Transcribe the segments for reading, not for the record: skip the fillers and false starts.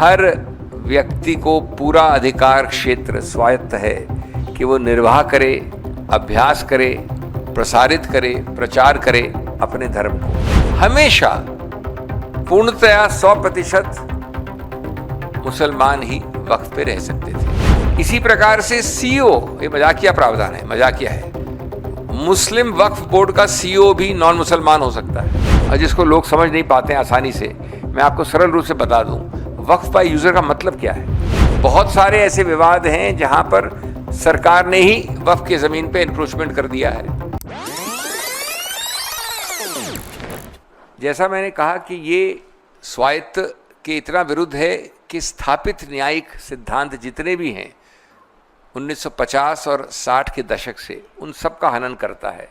हर व्यक्ति को पूरा अधिकार क्षेत्र स्वायत्त है कि वो निर्वाह करे, अभ्यास करे, प्रसारित करे, प्रचार करे अपने धर्म को। हमेशा पूर्णतया 100% मुसलमान ही वक्फ पे रह सकते थे। इसी प्रकार से सीईओ, ये मजाकिया प्रावधान है, मजाकिया है, मुस्लिम वक्फ बोर्ड का सीईओ भी नॉन मुसलमान हो सकता है। और जिसको लोग समझ नहीं पाते हैं आसानी से, मैं आपको सरल रूप से बता दूं, वक्फ बाय यूजर का मतलब क्या है। बहुत सारे ऐसे विवाद हैं जहां पर सरकार ने ही वक्फ की जमीन पे इंक्रोचमेंट कर दिया है। जैसा मैंने कहा कि ये स्वायत्त के इतना विरुद्ध है कि स्थापित न्यायिक सिद्धांत जितने भी हैं 1950 और 60 के दशक से, उन सब का हनन करता है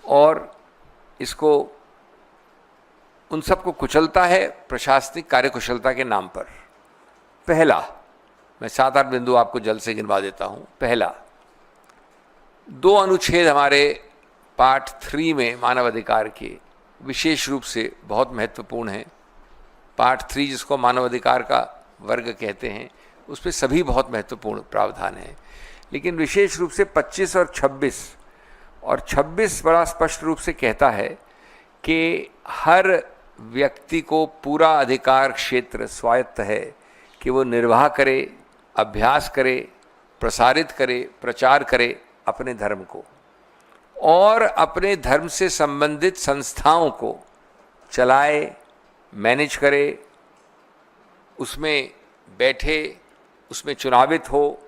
और इसको उन सबको कुचलता है प्रशासनिक कार्यकुशलता के नाम पर। पहला, मैं 7-8 बिंदु आपको जल्द से गिनवा देता हूं। पहला, 2 अनुच्छेद हमारे पार्ट 3 में मानव अधिकार के विशेष रूप से बहुत महत्वपूर्ण हैं। पार्ट 3 जिसको मानव अधिकार का वर्ग कहते हैं, उस पर सभी बहुत महत्वपूर्ण प्रावधान हैं, लेकिन विशेष रूप से 25 और 26 बड़ा स्पष्ट रूप से कहता है कि हर व्यक्ति को पूरा अधिकार क्षेत्र स्वायत्त है कि वो निर्वाह करे, अभ्यास करे, प्रसारित करे, प्रचार करे अपने धर्म को, और अपने धर्म से संबंधित संस्थाओं को चलाए, मैनेज करे, उसमें बैठे, उसमें चुनावित हो,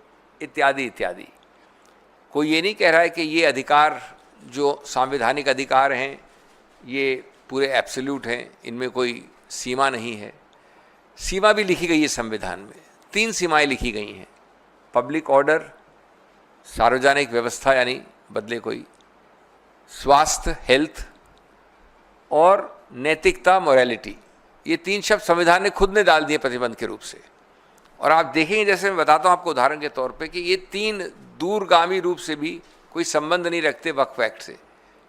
इत्यादि इत्यादि। कोई ये नहीं कह रहा है कि ये अधिकार जो सांविधानिक अधिकार हैं ये पूरे एब्सोल्यूट हैं, इनमें कोई सीमा नहीं है। सीमा भी लिखी गई है संविधान में, 3 सीमाएं लिखी गई हैं। पब्लिक ऑर्डर, सार्वजनिक व्यवस्था यानी बदले कोई, स्वास्थ्य हेल्थ, और नैतिकता मोरालिटी। ये 3 शब्द संविधान ने खुद ने डाल दिए प्रतिबंध के रूप से। और आप देखेंगे, जैसे मैं बताता हूँ आपको उदाहरण के तौर पे, कि ये 3 दूरगामी रूप से भी कोई संबंध नहीं रखते वक्फ एक्ट से।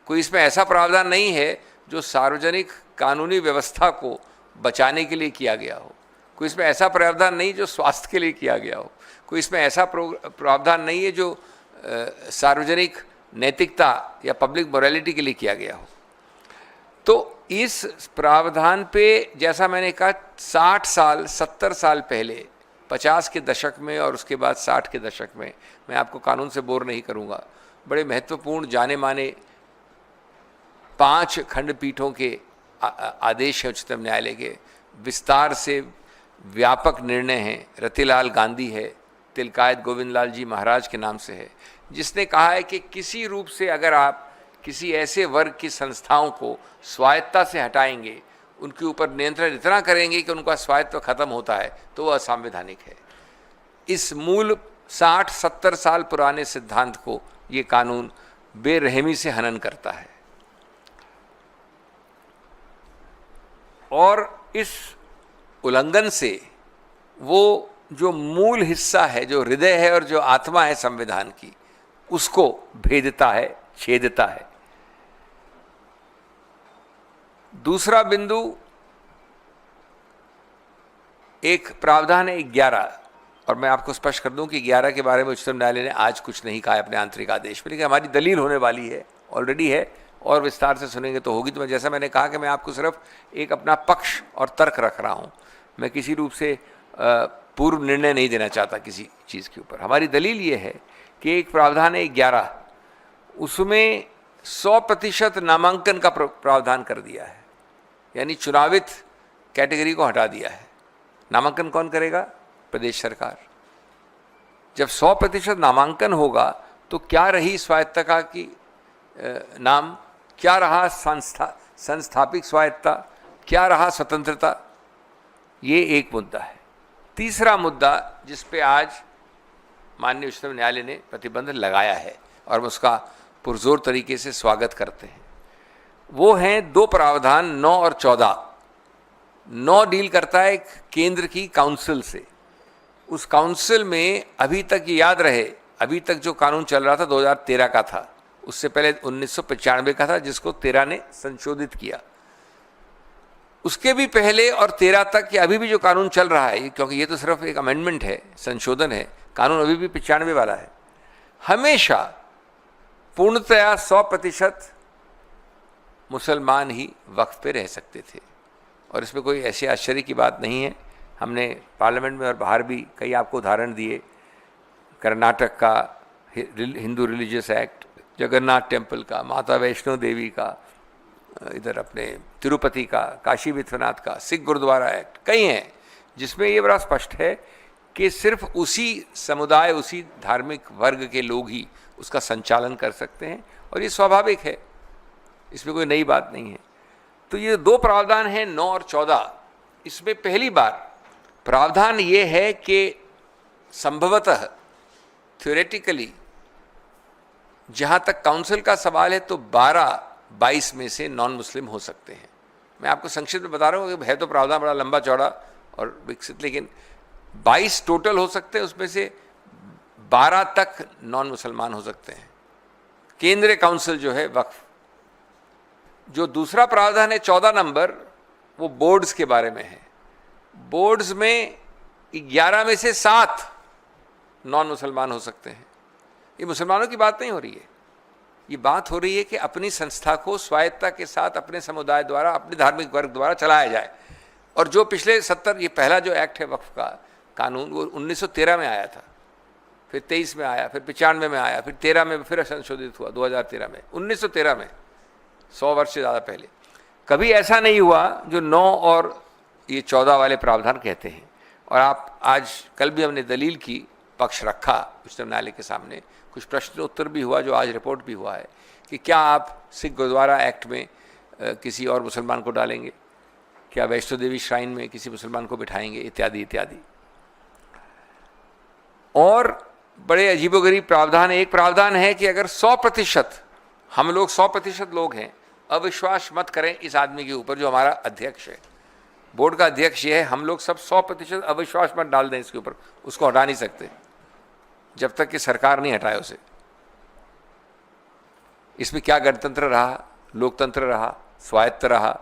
कोई इसमें ऐसा प्रावधान नहीं है जो सार्वजनिक कानूनी व्यवस्था को बचाने के लिए किया गया हो। कोई इसमें ऐसा प्रावधान नहीं जो स्वास्थ्य के लिए किया गया हो। कोई इसमें ऐसा प्रावधान नहीं है जो सार्वजनिक नैतिकता या पब्लिक मोरालिटी के लिए किया गया हो। तो इस प्रावधान पे, जैसा मैंने कहा, 60 साल 70 साल पहले, 50 के दशक में और उसके बाद 60 के दशक में, मैं आपको कानून से बोर नहीं करूँगा, बड़े महत्वपूर्ण जाने माने 5 खंडपीठों के आदेश हैं उच्चतम न्यायालय के, विस्तार से व्यापक निर्णय हैं। रतिलाल गांधी है, तिलकायत गोविंद लाल जी महाराज के नाम से है, जिसने कहा है कि किसी रूप से अगर आप किसी ऐसे वर्ग की संस्थाओं को स्वायत्तता से हटाएंगे, उनके ऊपर नियंत्रण इतना करेंगे कि उनका स्वायत्व खत्म होता है, तो वह असंवैधानिक है। इस मूल 60-70 साल पुराने सिद्धांत को ये कानून बेरहमी से हनन करता है। और इस उल्लंघन से वो जो मूल हिस्सा है, जो हृदय है और जो आत्मा है संविधान की, उसको भेदता है, छेदता है। दूसरा बिंदु, एक प्रावधान है 11, और मैं आपको स्पष्ट कर दूं कि 11 के बारे में उच्चतम न्यायालय ने आज कुछ नहीं कहा अपने आंतरिक आदेश में, लेकिन हमारी दलील होने वाली है, ऑलरेडी है, और विस्तार से सुनेंगे तो होगी। तो जैसा मैंने कहा कि मैं आपको सिर्फ एक अपना पक्ष और तर्क रख रहा हूँ, मैं किसी रूप से पूर्व निर्णय नहीं देना चाहता किसी चीज़ के ऊपर। हमारी दलील ये है कि एक प्रावधान है 11, उसमें 100% नामांकन का प्रावधान कर दिया है, यानी चुनावित कैटेगरी को हटा दिया है। नामांकन कौन करेगा? प्रदेश सरकार। जब 100% नामांकन होगा तो क्या रही स्वायत्तता की नाम, क्या रहा संस्थापिक स्वायत्तता, क्या रहा स्वतंत्रता? ये एक मुद्दा है। तीसरा मुद्दा जिस पे आज माननीय उच्चतम न्यायालय ने प्रतिबंध लगाया है और उसका पुरजोर तरीके से स्वागत करते हैं, वो हैं 2 प्रावधान 9 और 14। 9 डील करता है केंद्र की काउंसिल से। उस काउंसिल में अभी तक ये याद रहे, अभी तक जो कानून चल रहा था 2013 का था, उससे पहले 1995 का था, जिसको 13 ने संशोधित किया। उसके भी पहले और 13 तक या अभी भी जो कानून चल रहा है, क्योंकि ये तो सिर्फ एक अमेंडमेंट है, संशोधन है, कानून अभी भी 95 वाला है, हमेशा पूर्णतया 100% मुसलमान ही वक्फ पे रह सकते थे। और इसमें कोई ऐसे आश्चर्य की बात नहीं है। हमने पार्लियामेंट में और बाहर भी कई आपको उदाहरण दिए। कर्नाटक का Hindu religious act, Jagannath temple का, माता वैष्णो देवी का, इधर अपने तिरुपति का, काशी विश्वनाथ का, सिख गुरुद्वारा एक्ट, कई हैं जिसमें ये बड़ा स्पष्ट है कि सिर्फ उसी समुदाय, उसी धार्मिक वर्ग के लोग ही उसका संचालन कर सकते हैं, और ये स्वाभाविक है, इसमें कोई नई बात नहीं है। तो ये दो प्रावधान हैं 9 और 14। इसमें पहली बार प्रावधान ये है कि संभवतः थ्योरेटिकली जहाँ तक काउंसिल का सवाल है तो 12-22 में से नॉन मुस्लिम हो सकते हैं। मैं आपको संक्षिप्त में बता रहा हूँ कि है तो प्रावधान बड़ा लंबा चौड़ा और विकसित, लेकिन 22 टोटल हो सकते हैं, उसमें से 12 तक नॉन मुसलमान हो सकते हैं। केंद्रीय काउंसिल जो है वक्फ। जो दूसरा प्रावधान है 14 नंबर, वो बोर्ड्स के बारे में है। बोर्ड्स में 11 में से 7 नॉन मुसलमान हो सकते हैं। ये मुसलमानों की बात नहीं हो रही है, ये बात हो रही है कि अपनी संस्था को स्वायत्तता के साथ अपने समुदाय द्वारा, अपने धार्मिक वर्ग द्वारा चलाया जाए। और जो पिछले 70, ये पहला जो एक्ट है वक्फ का कानून, वो 1913 में आया था, फिर 23 में आया, फिर 95 में आया, फिर 13 में फिर संशोधित हुआ 2013 में, 1913 में, 100 वर्ष से ज़्यादा पहले। कभी ऐसा नहीं हुआ जो 9 और ये 14 वाले प्रावधान कहते हैं। और आप आज कल भी हमने दलील की, पक्ष रखा उच्चतम न्यायालय के सामने, कुछ प्रश्न उत्तर भी हुआ, जो आज रिपोर्ट भी हुआ है कि क्या आप सिख गुरुद्वारा एक्ट में किसी और मुसलमान को डालेंगे, क्या वैष्णो देवी श्राइन में किसी मुसलमान को बिठाएंगे, इत्यादि इत्यादि। और बड़े अजीबोगरीब प्रावधान। एक प्रावधान है कि अगर 100% हम लोग 100% लोग हैं, अविश्वास मत करें इस आदमी के ऊपर जो हमारा अध्यक्ष है, बोर्ड का अध्यक्ष ये है, हम लोग सब 100% अविश्वास मत डाल दें इसके ऊपर, उसको हटा नहीं सकते जब तक कि सरकार नहीं हटाए उसे। इसमें क्या गणतंत्र रहा, लोकतंत्र रहा, स्वायत्त रहा,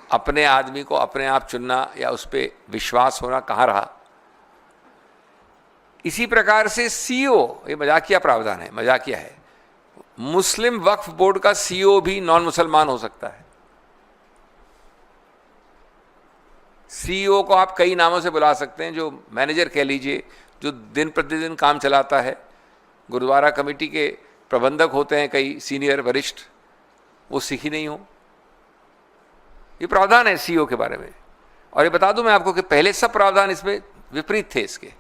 अपने आदमी को अपने आप चुनना या उस पर विश्वास होना कहाँ रहा। इसी प्रकार से सीईओ, ये मजाकिया प्रावधान है, मजाकिया है, मुस्लिम वक्फ बोर्ड का सीईओ भी नॉन मुसलमान हो सकता है। सीईओ को आप कई नामों से बुला सकते हैं, जो मैनेजर कह लीजिए, जो दिन प्रतिदिन काम चलाता है, गुरुद्वारा कमेटी के प्रबंधक होते हैं कई सीनियर वरिष्ठ, वो सिख ही नहीं हो। ये प्रावधान है सीईओ के बारे में। और ये बता दूं मैं आपको कि पहले सब प्रावधान इसमें विपरीत थे इसके।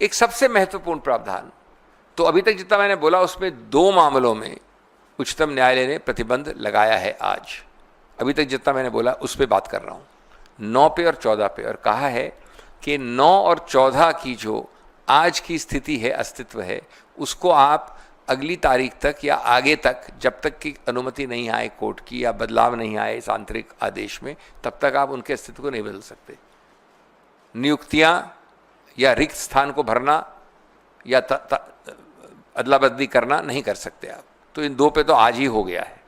एक सबसे महत्वपूर्ण प्रावधान, तो अभी तक जितना मैंने बोला उसमें 2 मामलों में उच्चतम न्यायालय ने प्रतिबंध लगाया है। आज अभी तक जितना मैंने बोला उस पर बात कर रहा हूँ, 9 पे और 14 पे, और कहा है कि 9 और 14 की जो आज की स्थिति है, अस्तित्व है, उसको आप अगली तारीख तक या आगे तक, जब तक की अनुमति नहीं आए कोर्ट की या बदलाव नहीं आए इस आंतरिक आदेश में, तब तक आप उनके अस्तित्व को नहीं बदल सकते। नियुक्तियां या रिक्त स्थान को भरना या अदला बदली करना नहीं कर सकते आप। तो इन 2 पे तो आज ही हो गया है।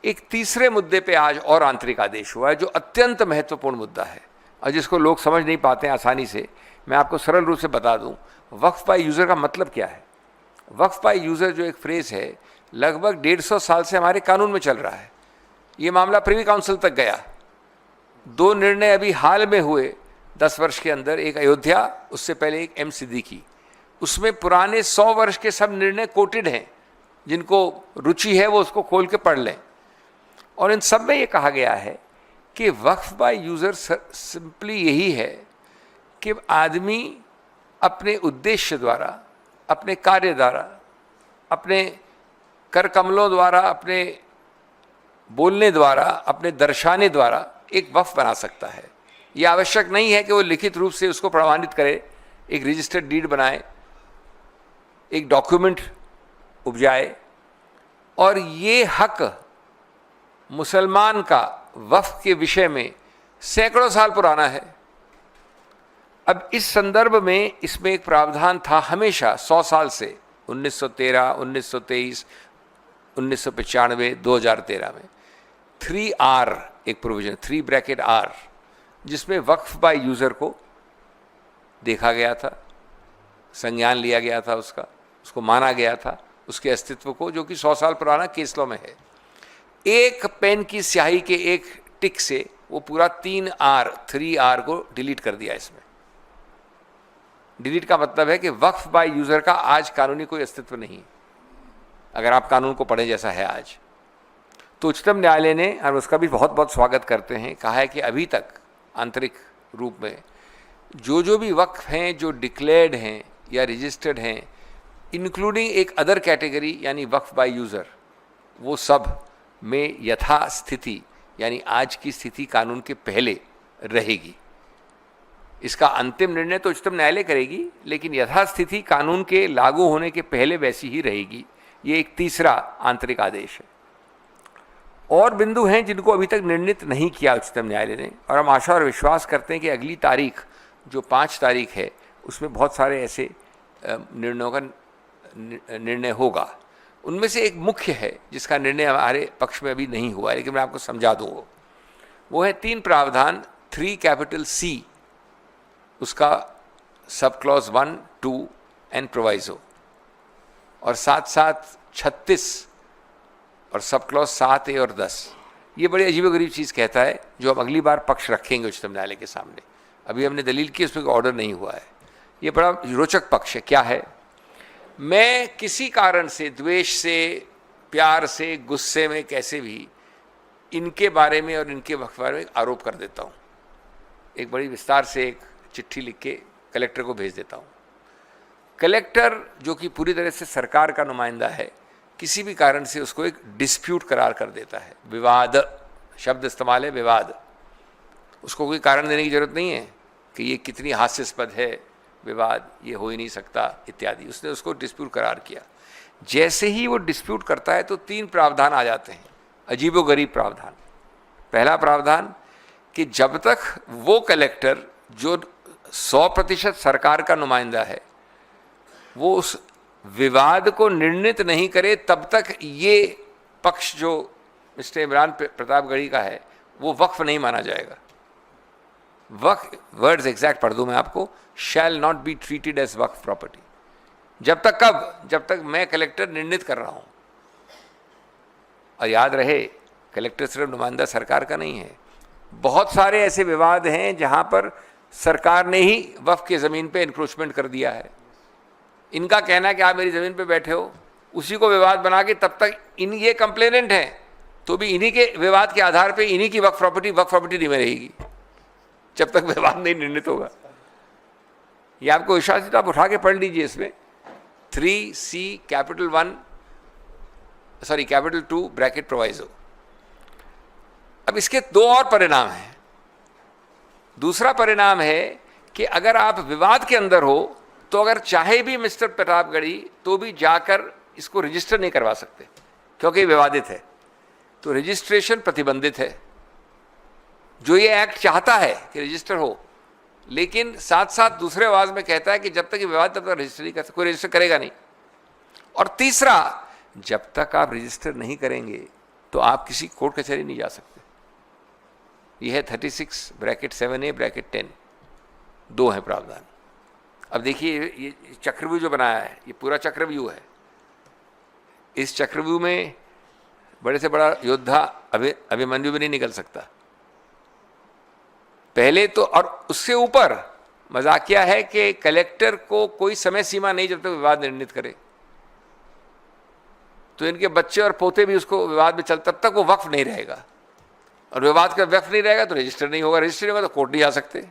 एक तीसरे मुद्दे पे आज और आंतरिक आदेश हुआ है, जो अत्यंत महत्वपूर्ण मुद्दा है और जिसको लोग समझ नहीं पाते हैं आसानी से। मैं आपको सरल रूप से बता दूं, वक्फ बाय यूज़र का मतलब क्या है। वक्फ बाय यूज़र जो एक फ्रेज़ है, लगभग 150 साल से हमारे कानून में चल रहा है। ये मामला प्रिवी काउंसिल तक गया। 2 निर्णय अभी हाल में हुए 10 वर्ष के अंदर, एक अयोध्या, उससे पहले एक एम सिद्दीकी। उसमें पुराने 100 वर्ष के सब निर्णय कोटेड हैं, जिनको रुचि है वो उसको खोल के पढ़ लें। और इन सब में ये कहा गया है कि वक्फ बाय यूज़र सिंपली यही है कि आदमी अपने उद्देश्य द्वारा, अपने कार्य द्वारा, अपने कर कमलों द्वारा, अपने बोलने द्वारा, अपने दर्शाने द्वारा एक वक्फ बना सकता है। ये आवश्यक नहीं है कि वो लिखित रूप से उसको प्रमाणित करे, एक रजिस्टर्ड डीड बनाए, एक डॉक्यूमेंट उपजाए। और ये हक मुसलमान का वक्फ के विषय में सैकड़ों साल पुराना है। अब इस संदर्भ में इसमें एक प्रावधान था हमेशा 100 साल से, 1913, 1923, 1995, 2013 में 3R एक प्रोविजन 3(r), जिसमें वक्फ बाय यूज़र को देखा गया था, संज्ञान लिया गया था, उसको माना गया था, उसके अस्तित्व को, जो कि 100 साल पुराना केस लॉ में है। एक पेन की स्याही के एक टिक से वो पूरा 3R को डिलीट कर दिया। इसमें डिलीट का मतलब है कि वक्फ बाय यूज़र का आज कानूनी कोई अस्तित्व नहीं, अगर आप कानून को पढ़ें जैसा है आज। तो उच्चतम न्यायालय ने, और उसका भी बहुत बहुत स्वागत करते हैं, कहा है कि अभी तक आंतरिक रूप में जो भी वक्फ हैं जो डिक्लेयर्ड हैं या रजिस्टर्ड हैं, इंक्लूडिंग एक अदर कैटेगरी यानी वक्फ बाय यूज़र, वो सब में यथास्थिति यानी आज की स्थिति कानून के पहले रहेगी। इसका अंतिम निर्णय तो उच्चतम न्यायालय करेगी, लेकिन यथास्थिति कानून के लागू होने के पहले वैसी ही रहेगी। ये एक तीसरा आंतरिक आदेश है। और बिंदु हैं जिनको अभी तक निर्णित नहीं किया उच्चतम न्यायालय ने, और हम आशा और विश्वास करते हैं कि अगली तारीख जो 5 तारीख है उसमें बहुत सारे ऐसे निर्णयों का निर्णय होगा। उनमें से एक मुख्य है जिसका निर्णय हमारे पक्ष में अभी नहीं हुआ है, लेकिन मैं आपको समझा दूँ। वो है 3 प्रावधान 3C, उसका सब क्लॉज 1, 2 एंड प्रोवाइजो, और साथ साथ 36 और सब क्लॉज 7A और 10। ये बड़ी अजीबोगरीब चीज़ कहता है, जो हम अगली बार पक्ष रखेंगे उच्चतम न्यायालय के सामने। अभी हमने दलील की, उसमें कोई ऑर्डर नहीं हुआ है। ये बड़ा रोचक पक्ष है। क्या है? मैं किसी कारण से, द्वेष से, प्यार से, गुस्से में, कैसे भी इनके बारे में और इनके वक्फ बारे में आरोप कर देता हूँ। एक बड़ी विस्तार से एक चिट्ठी लिख के कलेक्टर को भेज देता हूँ। कलेक्टर, जो कि पूरी तरह से सरकार का नुमाइंदा है, किसी भी कारण से उसको एक डिस्प्यूट करार कर देता है। विवाद शब्द इस्तेमाल है, विवाद। उसको कोई कारण देने की जरूरत नहीं है कि ये कितनी हास्यास्पद है, विवाद, ये हो ही नहीं सकता इत्यादि। उसने उसको डिस्प्यूट करार किया। जैसे ही वो डिस्प्यूट करता है तो 3 प्रावधान आ जाते हैं, अजीबोगरीब प्रावधान। पहला प्रावधान कि जब तक वो कलेक्टर जो 100% सरकार का नुमाइंदा है, वो उस विवाद को निर्णित नहीं करे, तब तक ये पक्ष जो मिस्टर इमरान प्रतापगढ़ी का है वो वक्फ नहीं माना जाएगा। वक्फ, वर्ड्स एग्जैक्ट पढ़ दूं मैं आपको, shall not be treated as waqf property. जब तक कब? जब तक मैं कलेक्टर निर्णित कर रहा हूं। और याद रहे, कलेक्टर सिर्फ नुमाइंदा सरकार का नहीं है। बहुत सारे ऐसे विवाद हैं जहां पर सरकार ने ही वक्फ की ज़मीन पे इंक्रोचमेंट कर दिया है। इनका कहना है कि आप मेरी ज़मीन पे बैठे हो, उसी को विवाद बना के तब तक ये कंप्लेनेंट हैं, तो भी इन्हीं के विवाद के आधार पे इन्हीं की वक्फ प्रॉपर्टी नहीं में रहेगी जब तक विवाद नहीं निर्णित होगा। ये आपको विश्वास है तो आप उठा के पढ़ लीजिए। इसमें 3C कैपिटल 2 ब्रैकेट प्रोवाइजो। अब इसके 2 और परिणाम हैं। दूसरा परिणाम है कि अगर आप विवाद के अंदर हो तो अगर चाहे भी मिस्टर प्रतापगढ़ी तो भी जाकर इसको रजिस्टर नहीं करवा सकते, क्योंकि विवादित है। तो रजिस्ट्रेशन प्रतिबंधित है। जो ये एक्ट चाहता है कि रजिस्टर हो, लेकिन साथ साथ दूसरे आवाज में कहता है कि जब तक ये विवाद तब तक रजिस्टर नहीं कर सकते, कोई रजिस्टर करेगा नहीं। और तीसरा, जब तक आप रजिस्टर नहीं करेंगे तो आप किसी कोर्ट कचहरी नहीं जा सकते। यह है 36 ब्रैकेट 7A ब्रैकेट 10। 2 है प्रावधान। अब देखिए, ये चक्रव्यूह जो बनाया है, ये पूरा चक्रव्यूह है। इस चक्रव्यूह में बड़े से बड़ा योद्धा अभिमन्यु भी नहीं निकल सकता पहले तो। और उससे ऊपर मजाकिया है कि कलेक्टर को कोई समय सीमा नहीं जब तक विवाद निर्णित करे। तो इनके बच्चे और पोते भी उसको विवाद में चल, तब तक वो वक्फ नहीं रहेगा। और विवाद का वक्फ नहीं रहेगा तो रजिस्टर नहीं होगा, रजिस्टर नहीं होगा तो कोर्ट नहीं जा सकते।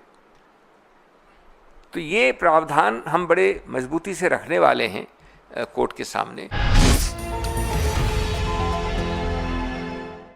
तो ये प्रावधान हम बड़े मजबूती से रखने वाले हैं कोर्ट के सामने।